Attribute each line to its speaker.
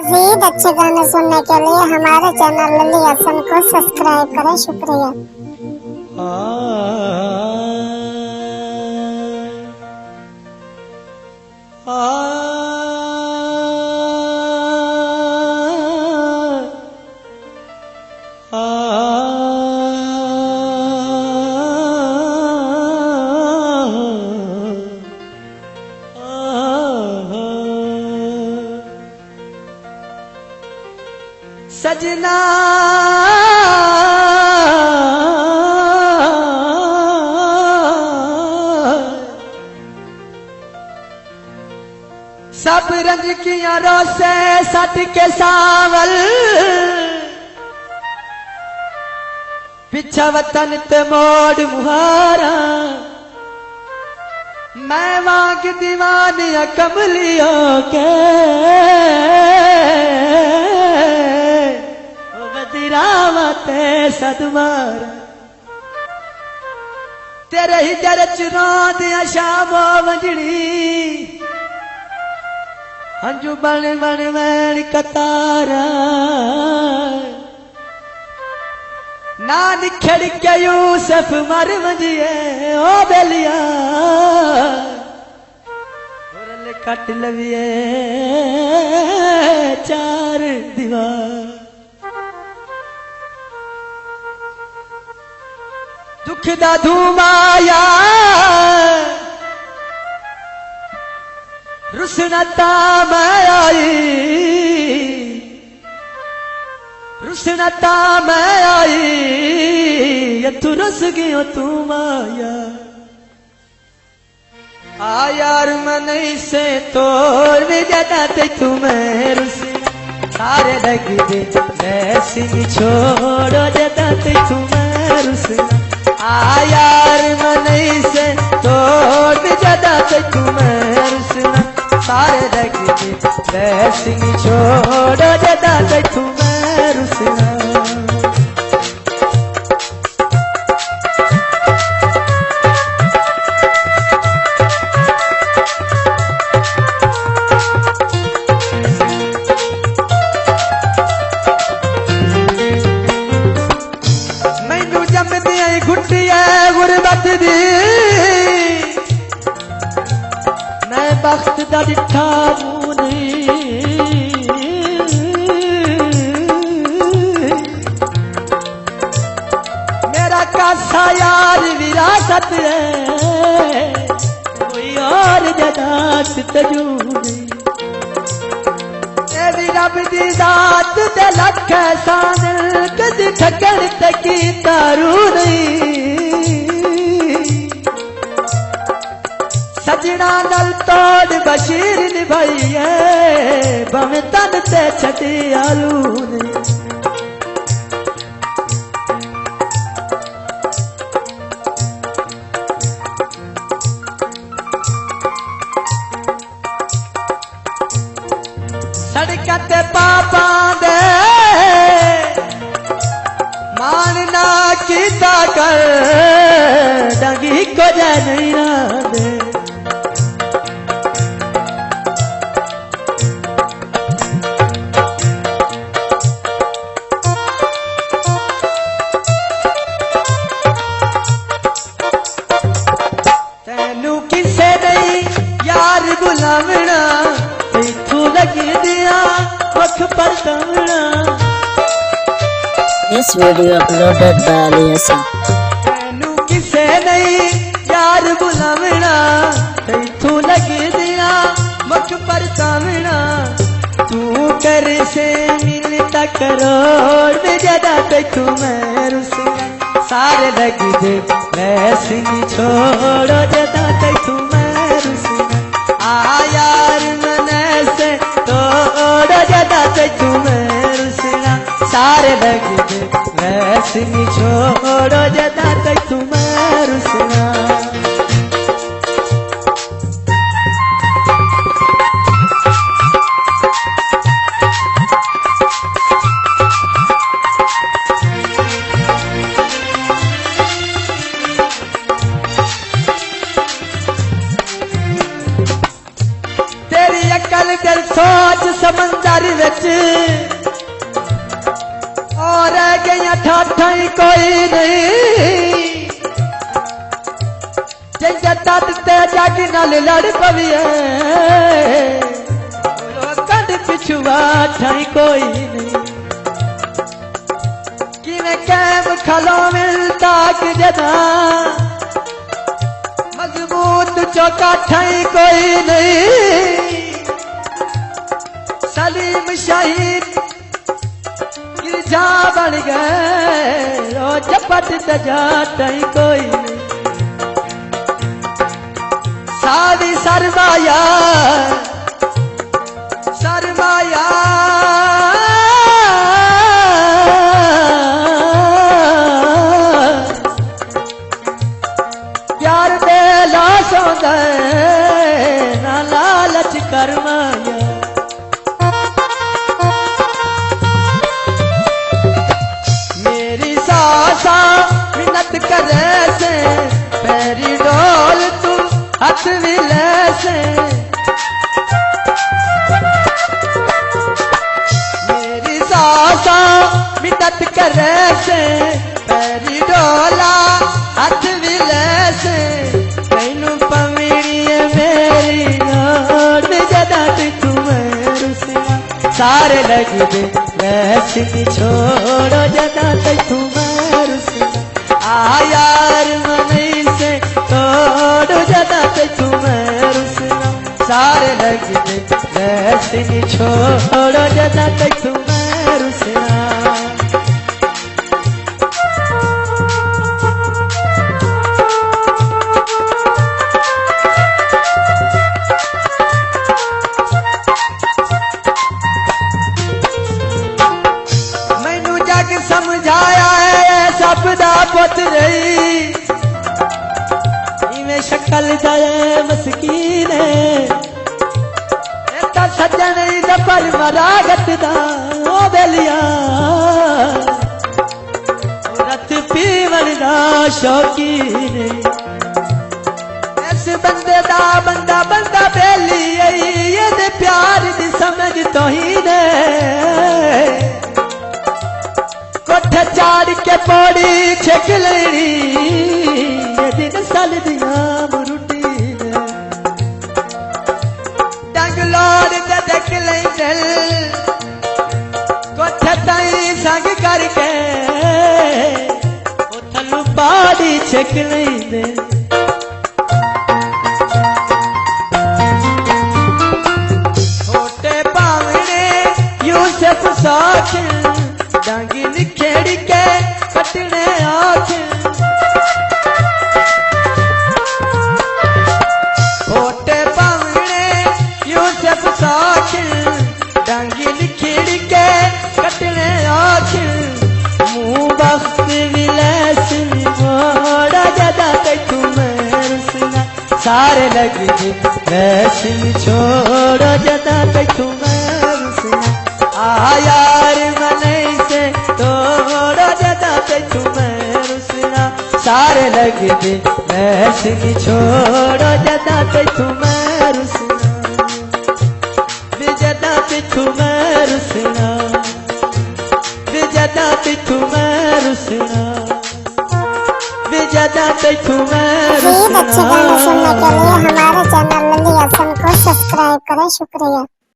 Speaker 1: मज़ीद अच्छे गाने सुनने के लिए हमारे चैनल लली हसन को सब्सक्राइब करें। शुक्रिया।
Speaker 2: सजना सब रंग किया रोसे सट के सावल पिछा वतन ते मोड़ मुहारा मैं वांग दीवानिया कमलियों के रावते सदमार तेरे ही जर चुराद शामो वंजड़ी हंजू बन बन वैन कतारा ना निखड़ के यूसुफ मर वंजिए ओ बेलिया कट लविए चार दीवार दुख दा धूमाया रुसनता मैं आई रुसनता मैं आई ये तू रुस गयो तू माया आ यार मन से तोड़ जदा ते तुम्हें रुसना सारे लग दे ऐसी छोड़ो जदा ते तुम्हें रुसना आ यार मन से तोड़ जदा ते तुम्हें रुसना सारे लग दे ऐसी छोड़ो जदा ते तुम्हें रुसना गुरबत दी मैं बख्त दा डिठा मेरा कासा यार विरासत है कोई और जदात तजू नहीं रब दी दात दे लख एहसान कदी ठगण तकी तारू नहीं सजना नल तोड़ बशीर निभाइए भवे तन ते छटी आलू नहीं सड़कते पापा दे मानना कीता कर डंगी को जा नहीं दे तेनू किसे नहीं यार गुलामना तू लगी दिया वक्त पर कमना
Speaker 3: This video uploaded by Ali Hassan.
Speaker 2: तेनू किसे नहीं यार बुलावना तू लगी दिया वक्त पर कमना तू कर से मिलता करोड़ में ज्यादा पे तू मैं रुसना सारे लगी दे वैसी छोड़ो ज्यादा पे तू मैं रुसना आ यार से तोड़ जदा ते तुम्हें रुसना सारे लग दे वैसे छोड़ो जदा ते तुम्हें रुसना दिल सोच समंदर विच कोई नहीं जता ते जागी नाल लड़ पविए कंड पिछुआ ठाई कोई नहीं किवें कैम खलो मिलता कि जदा मजबूत चौका ठाई कोई नहीं सलीम शहीद गिरजा बन गए रो चपट तजा ठाई कोई नहीं सादी सरमाया सरमाया प्यार दे लाशों दे ना लालच कर माया मेरी सासा मिन्नत करे से पैरी डोल तू हाथ मिले से मेरी सासा मिन्नत करे से पैरी डोला हाथ मिले से तैनू पमीड़िए मेरी नोट जदा तू रुसिया सारे लगी दे वैसे की छोड़ो जदा तू रुसिया आ यार मनी से तोड़ जदा तू रुसिया सारे लगी दे वैसे की छोड़ो जदा तू रुसिया समझाया है सबदा पुत रही इवें शक्ल जाए मस्कीन एता सज्जन दफल मरागत दा ओ बेलिया रत पीवन दा शौकीन इस बंदे दा बंदा बंदा बेली ये दे प्यार दी समझ तो ही ने कोठे चाड़ के पौड़ी छक लेनी ये दिन साल दिया मुरुटी डंगलोर दे देख ले दिल कोठे ताई संग करके उथलू पौड़ी छक ले दे छोटे पावने यूसुफ साख डांगी निखेड़ी के कटने आँख छोटे पावने यूसुफ साख डांगी निखेड़ी के कटने आँख मुँह बख्त विलैस मोड़ा जदा तू रुसना सारे लगे वैसे छोड़ो जदा तू रुसना आ यार मने से तोड़ो जदा तू रुसना सारे लगे दे वैसे की छोड़ो जदा तू रुसना जदा तू रुसना जदा तू रुसना जदा तू
Speaker 1: अच्छे गाने सुनने के लिए हमारे चैनल लल्ली हसन को सब्सक्राइब करें। शुक्रिया।